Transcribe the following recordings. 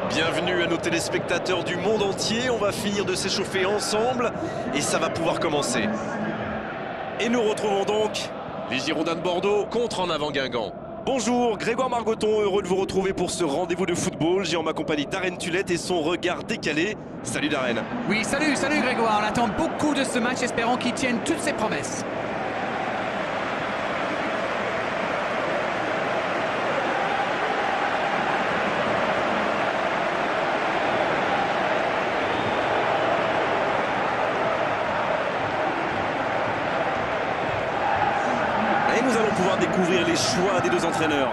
Bienvenue à nos téléspectateurs du monde entier. On va finir de s'échauffer ensemble et ça va pouvoir commencer. Et nous retrouvons donc les Girondins de Bordeaux contre En Avant Guingamp. Bonjour, Grégoire Margoton, heureux de vous retrouver pour ce rendez-vous de football. J'ai en ma compagnie Darren Tulette et son regard décalé. Salut Darren. Oui, salut Grégoire. On attend beaucoup de ce match, espérons qu'il tienne toutes ses promesses. Et nous allons pouvoir découvrir les choix des deux entraîneurs.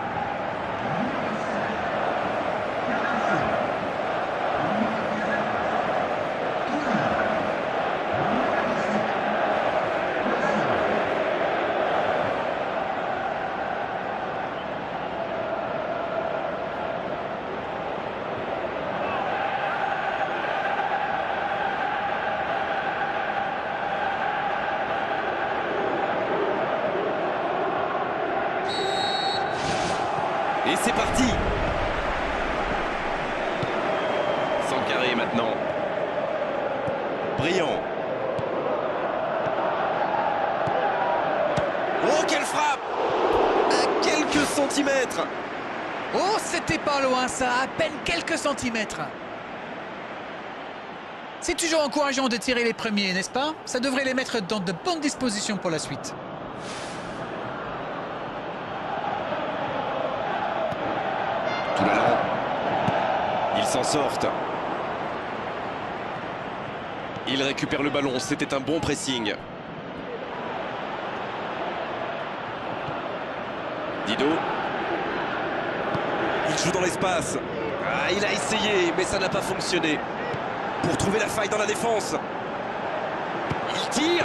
Et c'est parti. Sankaré maintenant. Brillant. Oh, quelle frappe! À quelques centimètres. Oh, c'était pas loin ça, à peine quelques centimètres. C'est toujours encourageant de tirer les premiers, n'est-ce pas? Ça devrait les mettre dans de bonnes dispositions pour la suite. Tout l'allant. Ils s'en sortent. Il récupère le ballon, c'était un bon pressing. Dido. Il joue dans l'espace. Ah, il a essayé, mais ça n'a pas fonctionné. Pour trouver la faille dans la défense. Il tire.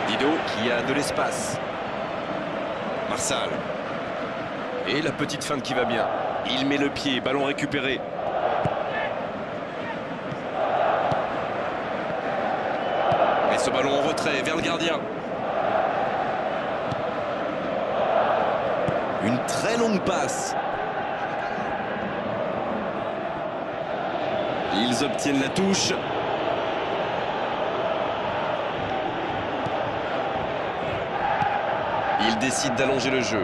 Dido qui a de l'espace. Marsal. Et la petite feinte qui va bien. Il met le pied, ballon récupéré. Et ce ballon en retrait vers le gardien. Une très longue passe. Ils obtiennent la touche. Il décide d'allonger le jeu.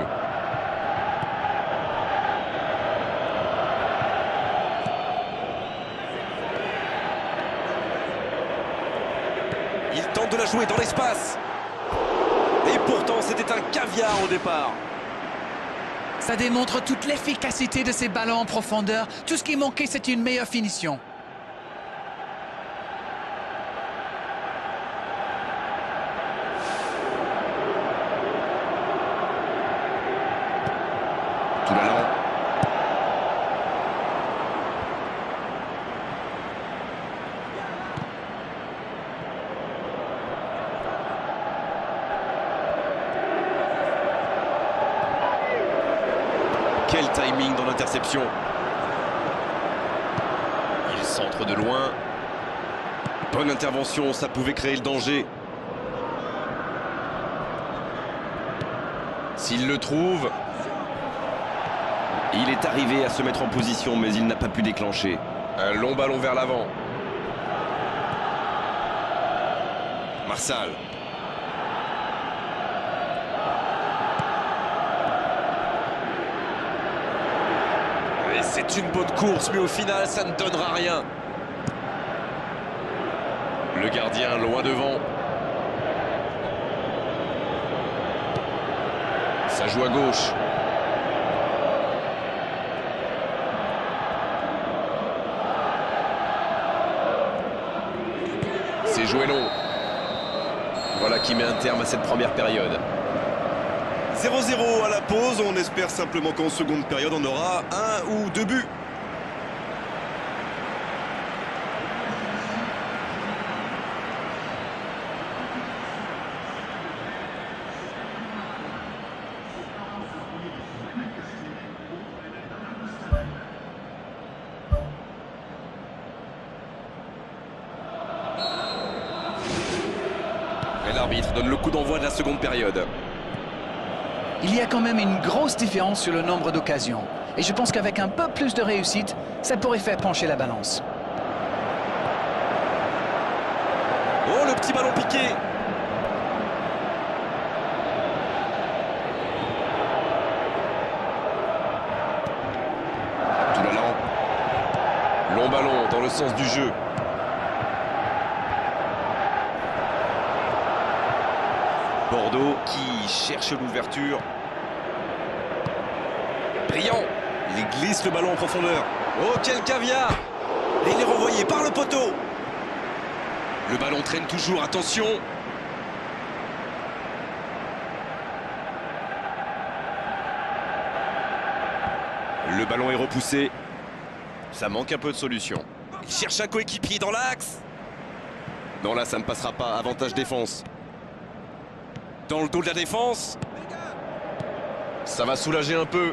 Il tente de la jouer dans l'espace. Et pourtant, c'était un caviar au départ. Ça démontre toute l'efficacité de ces ballons en profondeur. Tout ce qui manquait, c'est une meilleure finition. Tout l'allant. Quel timing dans l'interception. Il centre de loin. Bonne intervention, ça pouvait créer le danger. S'il le trouve... Il est arrivé à se mettre en position, mais il n'a pas pu déclencher. Un long ballon vers l'avant. Marsal. Et c'est une bonne course, mais au final, ça ne donnera rien. Le gardien loin devant. Ça joue à gauche. C'est joué long. Voilà qui met un terme à cette première période. 0-0 à la pause. On espère simplement qu'en seconde période, on aura un ou deux buts. Et l'arbitre donne le coup d'envoi de la seconde période. Il y a quand même une grosse différence sur le nombre d'occasions. Et je pense qu'avec un peu plus de réussite, ça pourrait faire pencher la balance. Oh, le petit ballon piqué. Long ballon dans le sens du jeu. Bordeaux qui cherche l'ouverture. Brillant. Il glisse le ballon en profondeur. Oh, quel caviar! Et il est renvoyé par le poteau. Le ballon traîne toujours, attention. Le ballon est repoussé. Ça manque un peu de solution. Il cherche un coéquipier dans l'axe. Non, là, ça ne passera pas. Avantage défense. Dans le dos de la défense. Ça va soulager un peu.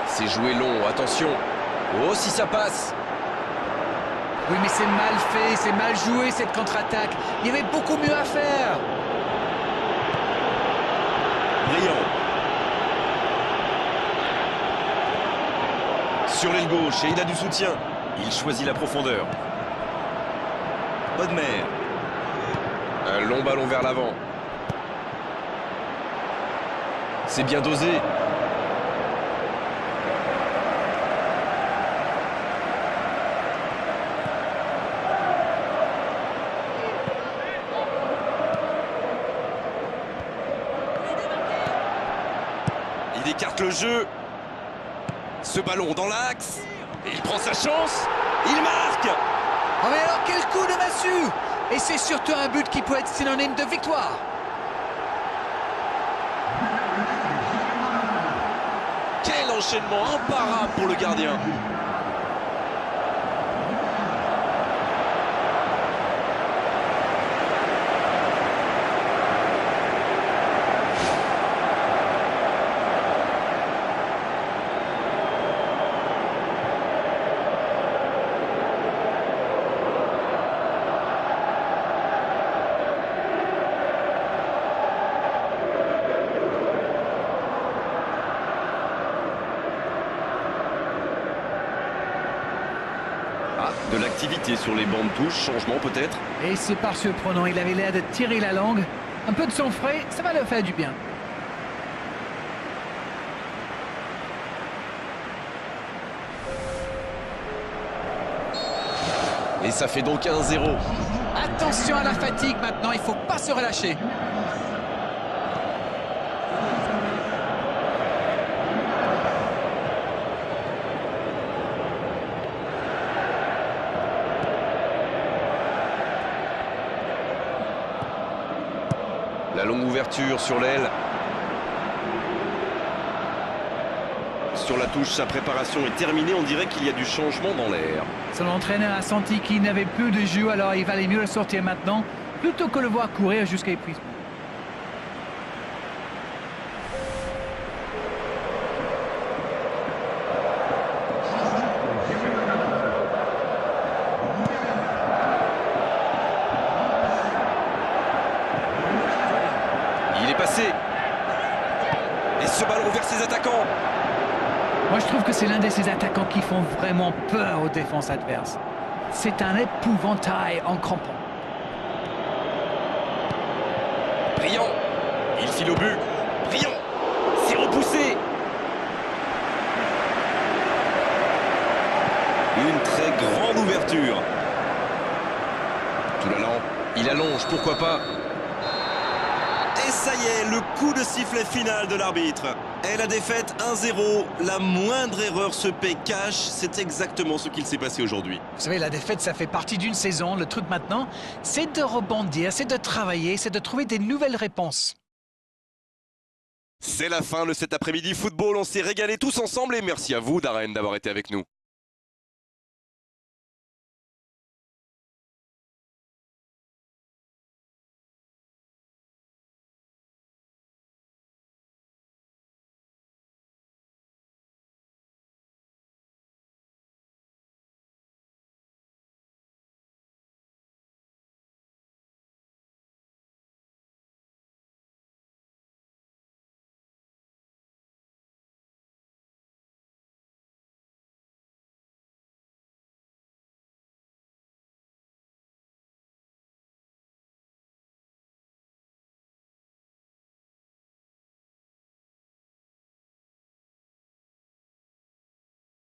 C'est joué long, attention. Oh, si ça passe. Oui, mais c'est mal fait, c'est mal joué cette contre-attaque. Il y avait beaucoup mieux à faire. Brillant. Sur l'aile gauche et il a du soutien. Il choisit la profondeur. Bodmer. Un long ballon vers l'avant. C'est bien dosé. Il écarte le jeu. Ce ballon dans l'axe. Et il prend sa chance. Il marque. Oh mais alors quel coup de massue! Et c'est surtout un but qui peut être synonyme de victoire. Quel enchaînement imparable pour le gardien. De l'activité sur les bandes touches, changement peut-être. Et c'est par surprenant, il avait l'air de tirer la langue. Un peu de sang frais, ça va leur faire du bien. Et ça fait donc 1-0. Attention à la fatigue maintenant, il ne faut pas se relâcher. La longue ouverture sur l'aile. Sur la touche, sa préparation est terminée. On dirait qu'il y a du changement dans l'air. Son entraîneur a senti qu'il n'avait plus de jus, alors il valait mieux le sortir maintenant, plutôt que le voir courir jusqu'à épuisement. Il est passé. Et ce ballon vers ses attaquants. Moi, je trouve que c'est l'un de ces attaquants qui font vraiment peur aux défenses adverses. C'est un épouvantail en crampon. Brillant. Il file au but. Brillant. C'est repoussé. Une très grande ouverture. Tout l'allant. Il allonge, pourquoi pas. Et ça y est, le coup de sifflet final de l'arbitre. Et la défaite 1-0, la moindre erreur se paie cash. C'est exactement ce qu'il s'est passé aujourd'hui. Vous savez, la défaite, ça fait partie d'une saison. Le truc maintenant, c'est de rebondir, c'est de travailler, c'est de trouver des nouvelles réponses. C'est la fin de cet après-midi football. On s'est régalé tous ensemble et merci à vous, Darren, d'avoir été avec nous.